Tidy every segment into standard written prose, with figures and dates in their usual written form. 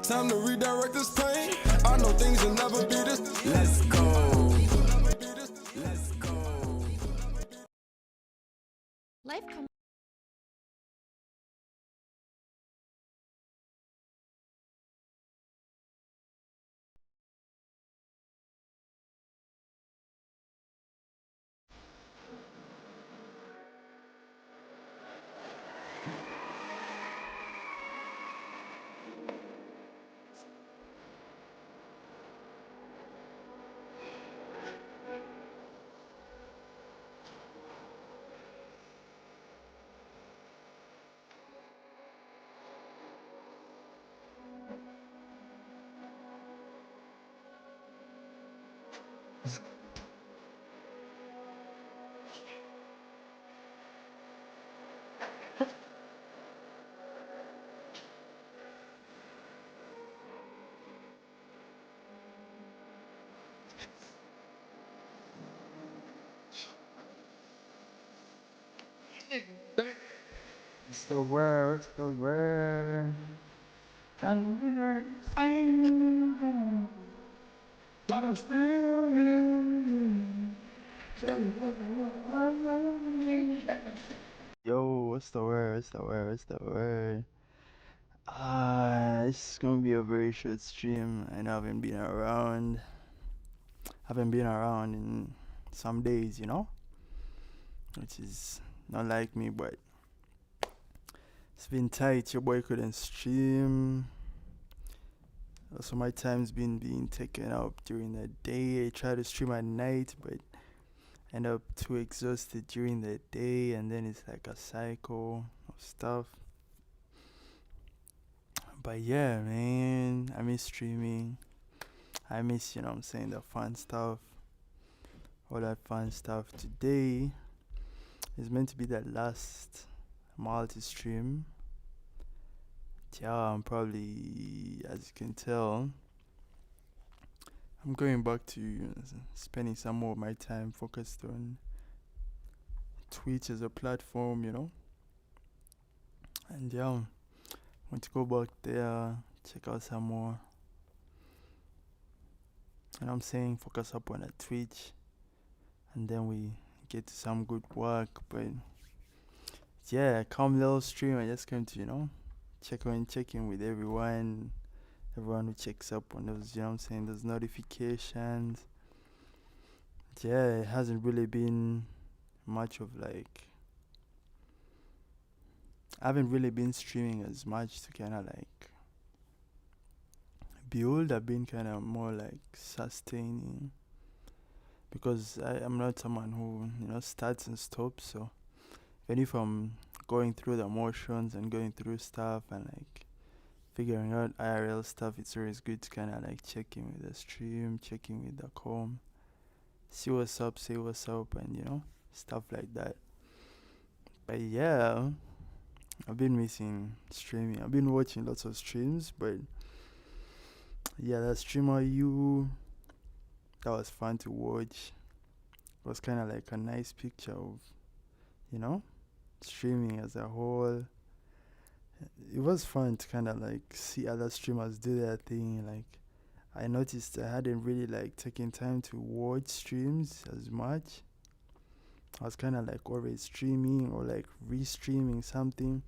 Time to redirect this pain. I know things will never be this. Let's go. Let's go. Life comes. So where? Yo, what's the word? It's gonna be a very short stream. I know I haven't been around. Haven't been around in some days, which is not like me, but it's been tight. Your boy couldn't stream. Also, my time's been being taken up during the day. I try to stream at night, but end up too exhausted during the day, and then it's like a cycle of stuff. But yeah, man, I miss streaming. I miss, the fun stuff. All that fun stuff. Today is meant to be the last multi stream. Yeah, I'm probably, as you can tell, I'm going back to spending some more of my time focused on Twitch as a platform, And yeah, I want to go back there, check out some more. And I'm saying focus up on a Twitch, and then we get to some good work. But yeah, calm little stream. I just came to, check in with everyone who checks up on those, those notifications. Yeah, it hasn't really been much of like, I haven't really been streaming as much to kind of like build. I've been kind of more like sustaining, because I'm not someone who, starts and stops. So even if I'm going through the motions and going through stuff and like figuring out IRL stuff, it's always good to kind of like check in with the stream, check in with the com, see what's up, say what's up, and stuff like that. But yeah, I've been missing streaming. I've been watching lots of streams, but yeah, that streamer that was fun to watch. It was kind of like a nice picture of, streaming as a whole. It was fun to kind of like see other streamers do their thing. Like, I noticed I hadn't really like taken time to watch streams as much. I was kind of like always streaming or like restreaming something.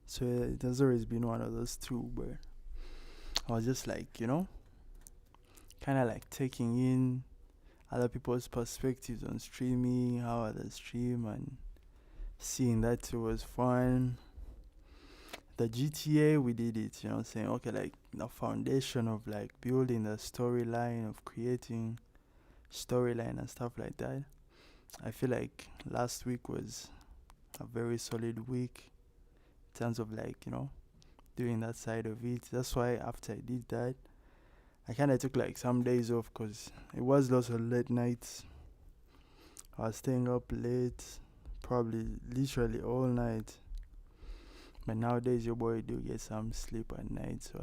So it has always been one of those two, but I was just like, kind of like taking in other people's perspectives on streaming, how others stream, and seeing that too was fun. The GTA, we did it, saying, okay, like the foundation of like building the storyline, of creating storyline and stuff like that. I feel like last week was a very solid week in terms of like, doing that side of it. That's why after I did that, I kind of took like some days off, because it was lots of late nights. I was staying up late, probably literally all night. But nowadays your boy do get some sleep at night, so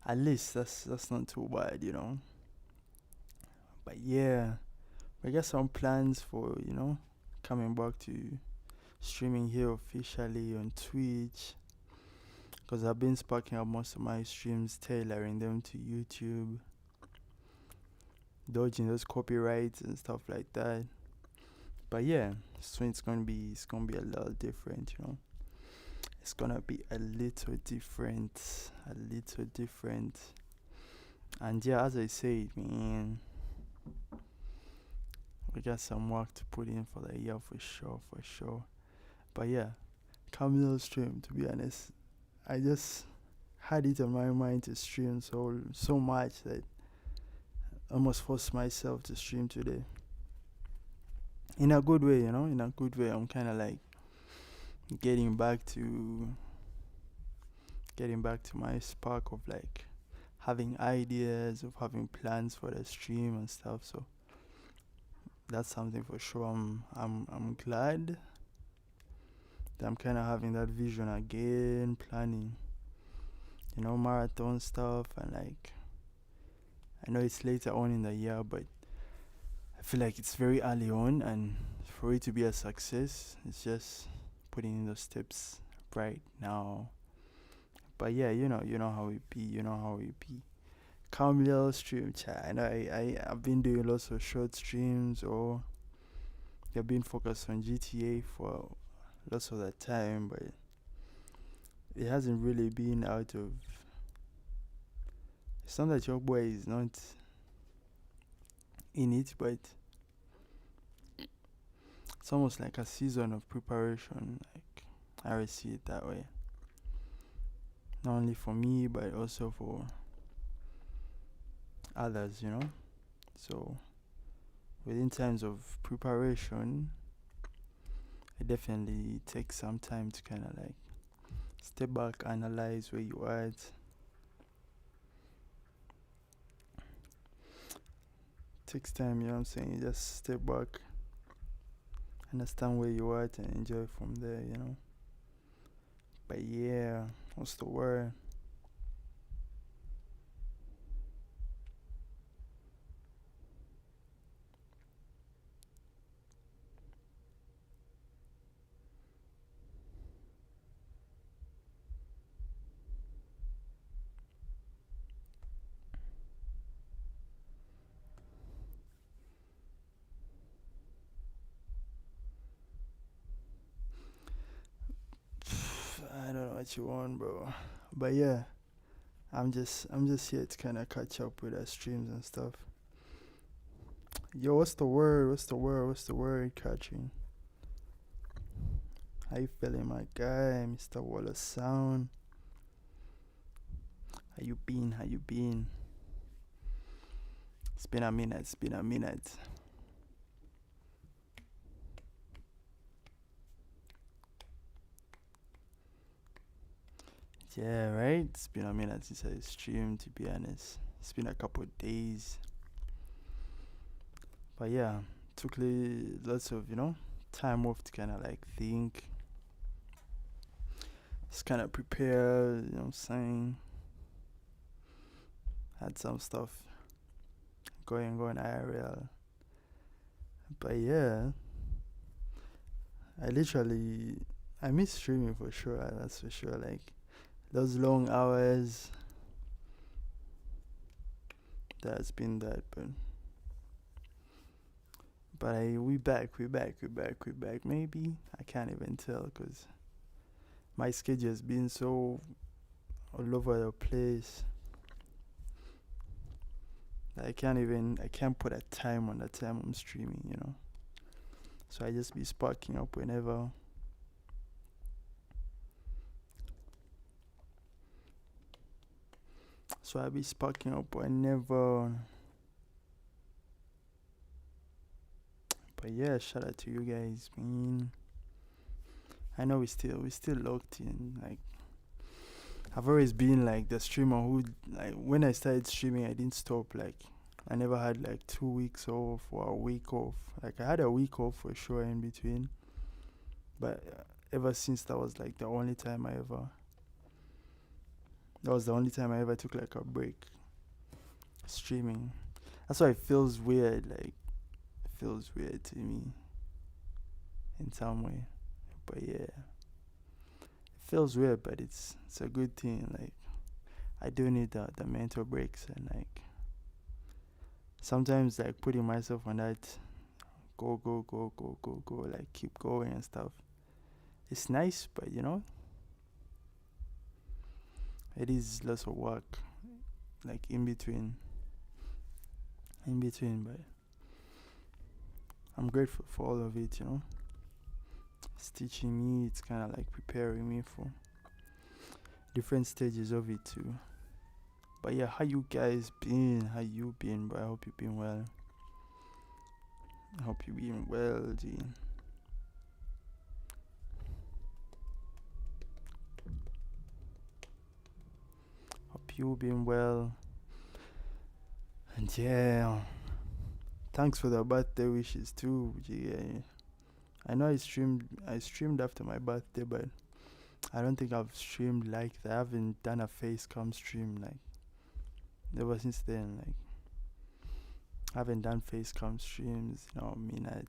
at least that's not too bad, But yeah, we got some plans for, coming back to streaming here officially on Twitch. because I've been sparking up most of my streams, tailoring them to YouTube, dodging those copyrights and stuff like that. But yeah, so it's gonna be a little different, you know. It's gonna be a little different, a little different. And yeah, as I said, man, we got some work to put in for the year for sure, for sure. But yeah, Camille stream. To be honest, I just had it on my mind to stream so much that I almost forced myself to stream today. In a good way, you know. In a good way, I'm kind of like getting back to my spark of like having ideas, of having plans for the stream and stuff. So that's something for sure. I'm glad that I'm kind of having that vision again, planning, you know, marathon stuff. And like, I know it's later on in the year, but I feel like it's very early on, and for it to be a success, it's just putting in those steps right now. But yeah, you know how it be, Calm little stream chat. I know I've been doing lots of short streams, or they've been focused on GTA for lots of that time, but it hasn't really been out of. It's not that your boy is not in it, but it's almost like a season of preparation. Like, I always see it that way. Not only for me, but also for others, you know. So within times of preparation, it definitely takes some time to kind of like step back, analyze where you are at. Takes time, you know what I'm saying? You just step back, understand where you are at, and enjoy from there, you know. But yeah, what's the word? I don't know what you want, bro. But yeah, I'm just here to kind of catch up with the streams and stuff. Yo, what's the word? What's the word? What's the word? Catching. How you feeling, my guy, Mr. Wallace Sound? How you been? How you been? It's been a minute. It's been a minute. Yeah, right? It's been a minute since I streamed, to be honest. It's been a couple of days. But yeah, took lots of, time off to kind of like think. Just kind of prepare, you know what I'm saying? Had some stuff going IRL. But yeah, I miss streaming for sure, that's for sure. Like, those long hours, that's been that, but we back. Maybe I can't even tell, because my schedule has been so all over the place. I can't put a time on the time I'm streaming, you know. So I just be sparking up whenever. But yeah, shout out to you guys, man. I know we still locked in. Like, I've always been like the streamer who, like, when I started streaming, I didn't stop. Like, I never had like 2 weeks off or a week off. Like, I had a week off for sure in between, but ever since that was like the only time I ever took like a break streaming. That's why it feels weird. Like, it feels weird to me in some way. But yeah, it feels weird, but it's a good thing. Like I do need the mental breaks, and like sometimes like putting myself on that go, like keep going and stuff. It's nice, but it is lots of work, like in between. But I'm grateful for all of it. It's teaching me. It's kind of like preparing me for different stages of it too. But yeah, how you guys been? How you been? But I hope you've been well. I hope you've been well, G. Hope you've been well. And yeah, thanks for the birthday wishes too, G. I know I streamed after my birthday, but I don't think I've streamed like that. I haven't done a face cam stream like ever since then. Like I haven't done face cam streams, midnight.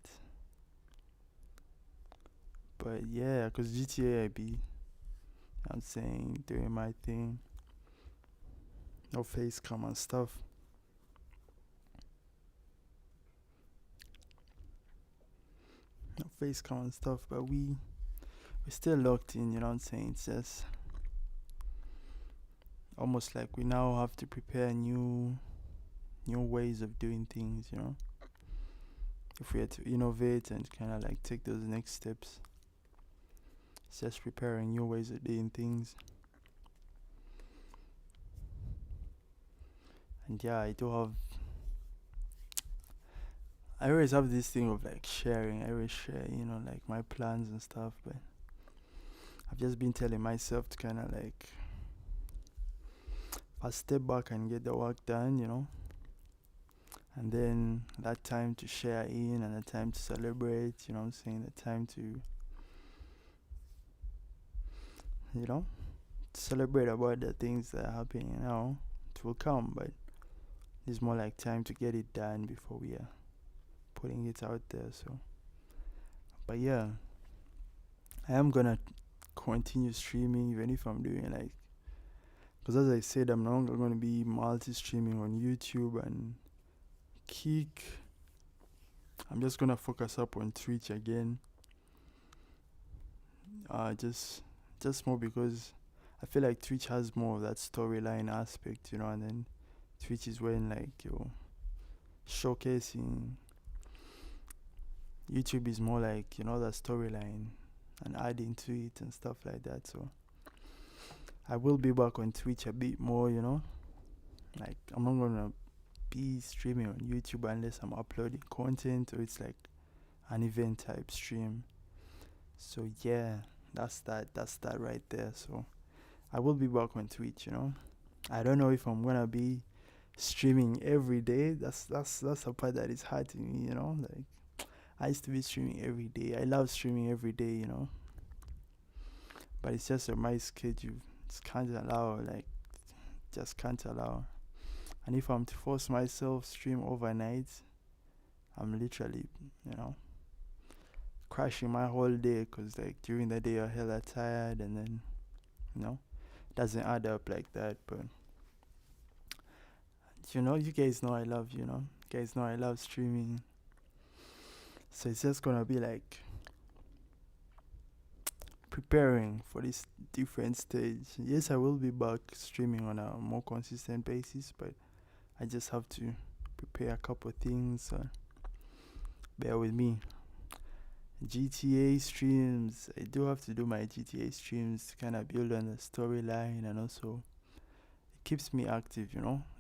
But yeah, cause GTA I be, I'm saying doing my thing, no face cam and stuff. No face cam and stuff, but we're still locked in. You know what I'm saying? It's just almost like we now have to prepare new ways of doing things. If we had to innovate and kind of like take those next steps, it's just preparing new ways of doing things. And yeah, I always have this thing of like sharing. I always share, like my plans and stuff. But I've just been telling myself to kind of like, I'll step back and get the work done. And then that time to share in, and the time to celebrate, what I'm saying? The time to, celebrate about the things that are happening now. It will come, but it's more like time to get it done before we are putting it out there. So, but yeah, I am gonna continue streaming even if I'm doing like, because as I said, I'm no longer gonna be multi-streaming on YouTube and Kick. I'm just gonna focus up on Twitch again. Just more because I feel like Twitch has more of that storyline aspect, and then Twitch is when like you're showcasing. YouTube is more like that storyline and adding to it and stuff like that. So I will be back on Twitch a bit more. Like I'm not gonna be streaming on YouTube unless I'm uploading content or it's like an event type stream. So yeah, that's that right there. So I will be back on Twitch. I don't know if I'm gonna be streaming every day. That's a part that is hard to me. Like I used to be streaming every day. I love streaming every day. But it's just my schedule. Just can't allow. Like just can't allow. And if I'm to force myself stream overnight, I'm literally, crashing my whole day, because like during the day you're hella tired, and then, it doesn't add up like that. But you guys know I love, I love streaming. So it's just gonna be like preparing for this different stage. Yes, I will be back streaming on a more consistent basis, but I just have to prepare a couple of things. So bear with me. GTA streams. I do have to do my GTA streams to kind of build on the storyline, and also it keeps me active,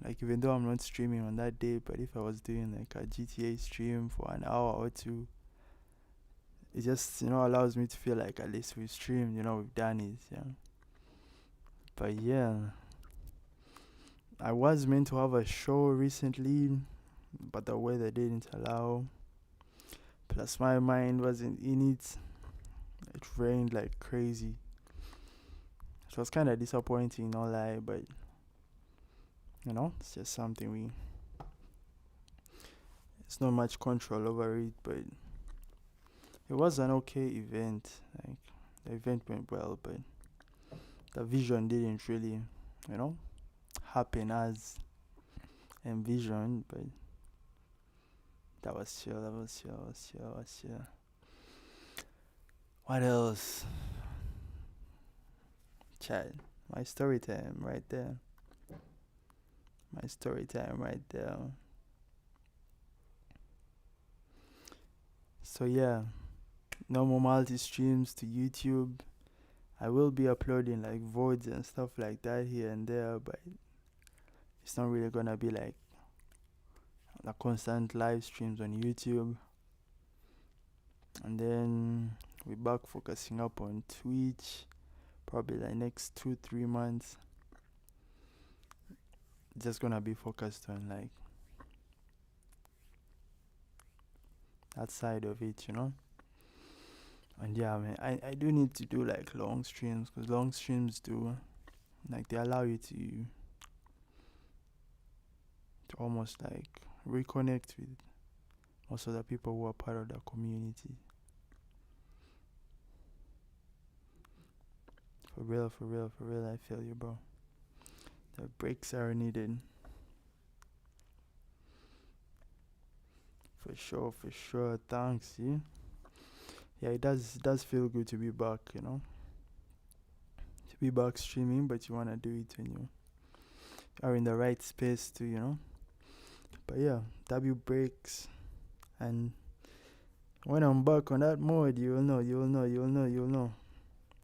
Like even though I'm not streaming on that day, but if I was doing like a GTA stream for an hour or two, it just, allows me to feel like at least we've streamed, we've done it, yeah. But yeah, I was meant to have a show recently, but the weather didn't allow. Plus, my mind wasn't in it. It rained like crazy. It was kind of disappointing, no lie, but it's just something it's not much control over it, but it was an okay event. Like the event went well, but the vision didn't really, you know, happen as envisioned, but that was chill, that was chill, that was chill, that was chill. What else? Chat. My story time right there. My story time right there. So yeah, no more multi streams to YouTube. I will be uploading like VODs and stuff like that here and there, but it's not really gonna be like the constant live streams on YouTube. And then we're back focusing up on Twitch, probably the next 2-3 months. Just gonna be focused on like that side of it, you know. And yeah, man, I do need to do like long streams, because long streams do like they allow you to almost like reconnect with most of the people who are part of the community. For real, for real, for real, I feel you, bro. The breaks are needed. For sure, for sure. Thanks, yeah. Yeah, it does feel good to be back, you know. To be back streaming, but you wanna do it when you are in the right space to, you know. But yeah, W breaks, and when I'm back on that mode, you'll know.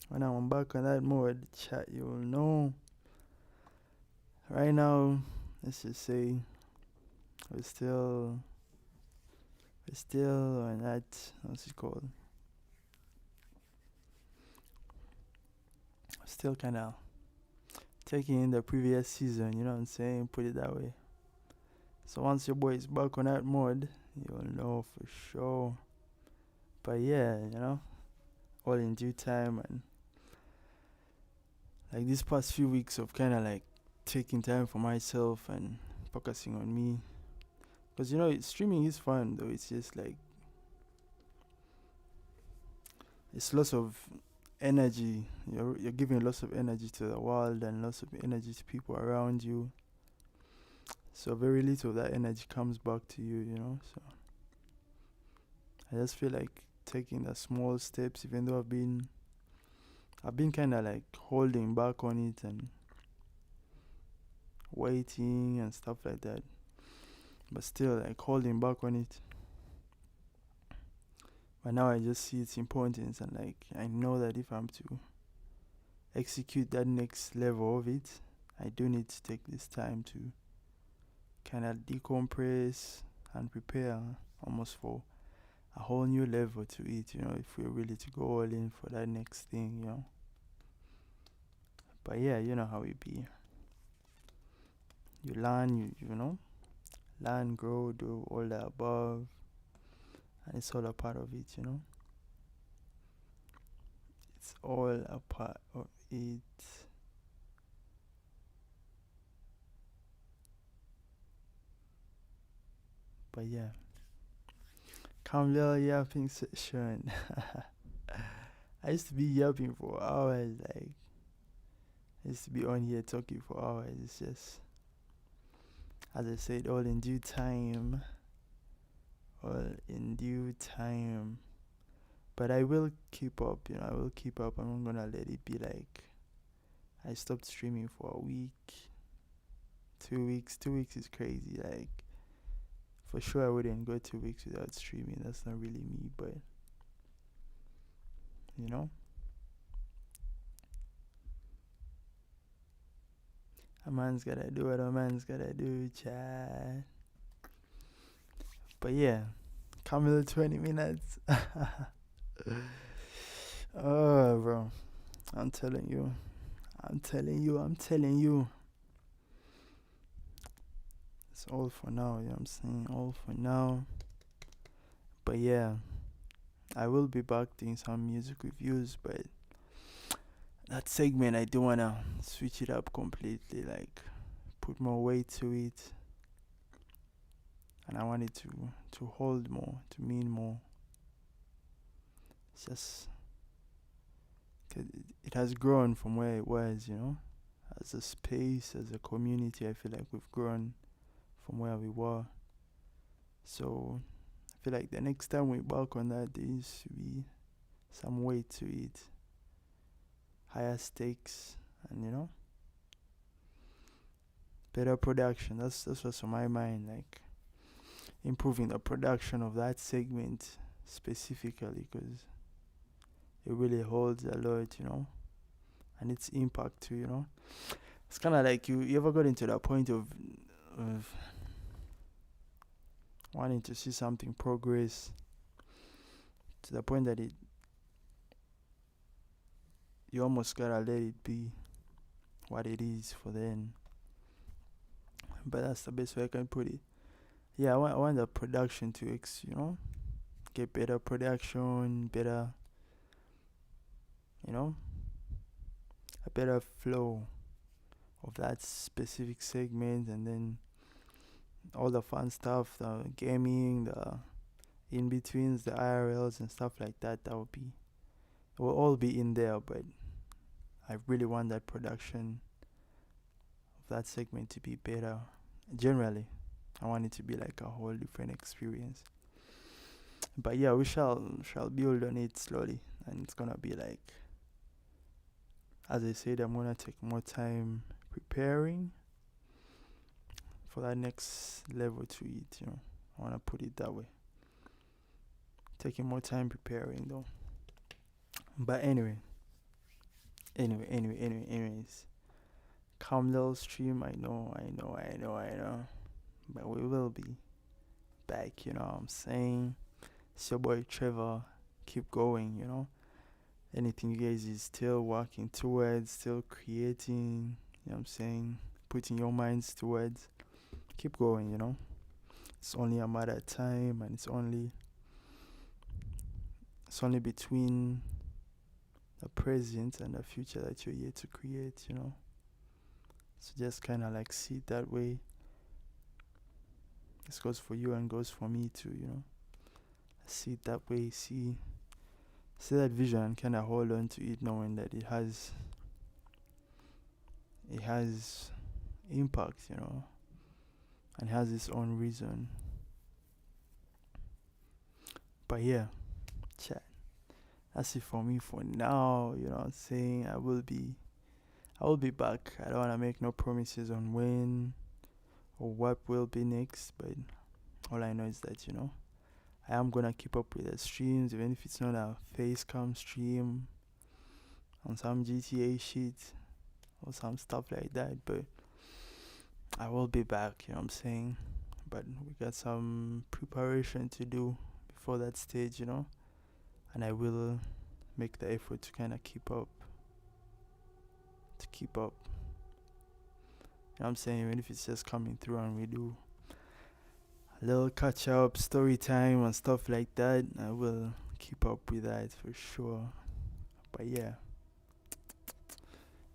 When I'm back on that mode, chat, you'll know. Right now, let's just say we're still on that, what's it called? Still kind of taking in the previous season, you know what I'm saying? Put it that way. So once your boy is back on that mode, you'll know for sure. But yeah, you know, all in due time. And like these past few weeks of kind of like taking time for myself and focusing on me. Because, you know, streaming is fun though. It's just like, it's lots of energy. You're giving lots of energy to the world and lots of energy to people around you. So very little of that energy comes back to you, you know. So I just feel like taking the small steps, even though I've been kind of like holding back on it and waiting and stuff like that, but still like holding back on it. But now I just see its importance, and like I know that if I'm to execute that next level of it, I do need to take this time to kind of decompress and prepare almost for a whole new level to it, you know, if we're really to go all in for that next thing, you know. But yeah, you know how it be. You learn, you know, learn, grow, do all the above, and it's all a part of it, you know. It's all a part of it. But yeah, come little yapping session. I used to be yapping for hours, like I used to be on here talking for hours. It's just, as I said, all in due time. All in due time. But I will keep up, you know, I will keep up. I'm not gonna let it be like I stopped streaming for a week, 2 weeks. 2 weeks is crazy. Like, for sure I wouldn't go 2 weeks without streaming. That's not really me, but you know, a man's gotta do what a man's gotta do, chat. But yeah, come in the 20 minutes. Oh, bro, I'm telling you. It's all for now, you know what I'm saying? All for now. But yeah, I will be back doing some music reviews, but that segment I do wanna switch it up completely, like put more weight to it. And I want it to hold more, to mean more. It's just 'Cause it has grown from where it was, as a space, as a community. I feel like we've grown from where we were. So I feel like the next time we embark on that, there needs to be some weight to it, higher stakes, and better production. That's what's on my mind. Like improving the production of that segment specifically, because it really holds a lot, and its impact too. It's kind of like you ever got into that point of wanting to see something progress to the point that you almost gotta let it be what it is for then. But that's the best way I can put it. Yeah, I want the production to get better production, better, a better flow of that specific segment, and then all the fun stuff, the gaming, the in betweens, the IRLs and stuff like that. It will all be in there, but I really want that production of that segment to be better. Generally, I want it to be like a whole different experience. But yeah, we shall build on it slowly, and it's gonna be like, as I said, I'm gonna take more time preparing for that next level to it. I wanna put it that way. Taking more time preparing though. But anyways, calm little stream. I know. But we will be back. You know what I'm saying? It's your boy Trevor. Keep going. Anything you guys is still working towards, still creating. You know what I'm saying? Putting your minds towards. Keep going. It's only a matter of time, and it's only between the present and the future that you're here to create. So just kind of like see it that way. This goes for you and goes for me too. See it that way. See that vision and kind of hold on to it, knowing that it has impact, and has its own reason. But yeah, chat. That's it for me for now. You know what I'm saying? I will be back. I don't wanna make no promises on when or what will be next, but all I know is that I am gonna keep up with the streams, even if it's not a Facecam stream on some GTA shit or some stuff like that. But I will be back. You know what I'm saying? But we got some preparation to do before that stage, and I will make the effort to kind of keep up. You know what I'm saying? Even if it's just coming through and we do a little catch up, story time, and stuff like that, I will keep up with that for sure. But yeah,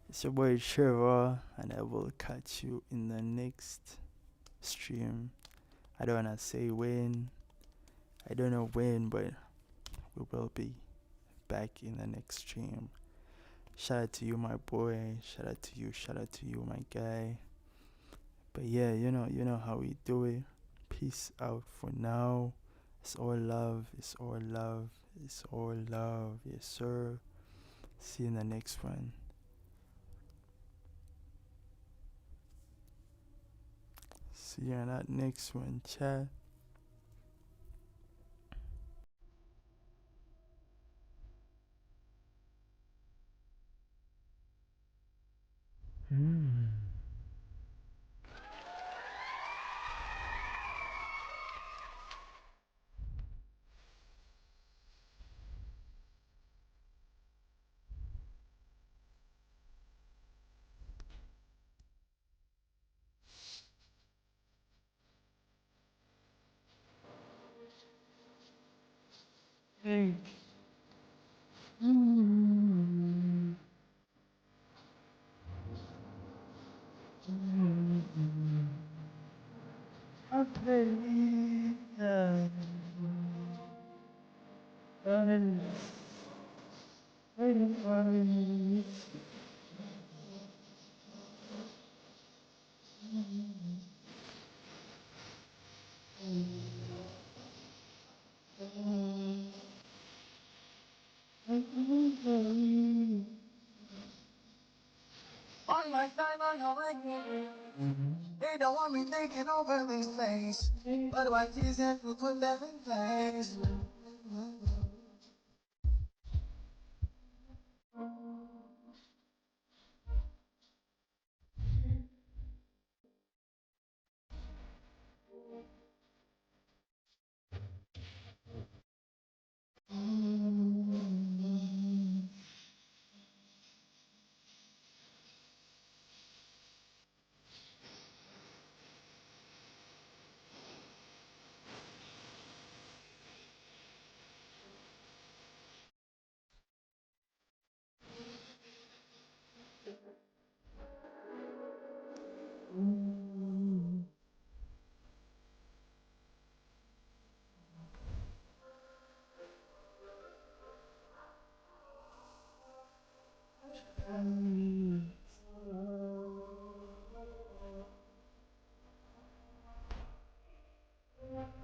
it's your boy Trevor, and I will catch you in the next stream. I don't wanna say when, I don't know when, but we will be back in the next stream. Shout out to you, my boy. Shout out to you, my guy. But yeah, you know how we do it. Peace out for now. It's all love. It's all love. It's all love. Yes, sir. See you in the next one. See you in that next one, chat. Hey. Okay. lifetime on your way. They don't want me thinking over these things, but what is it to put them in place?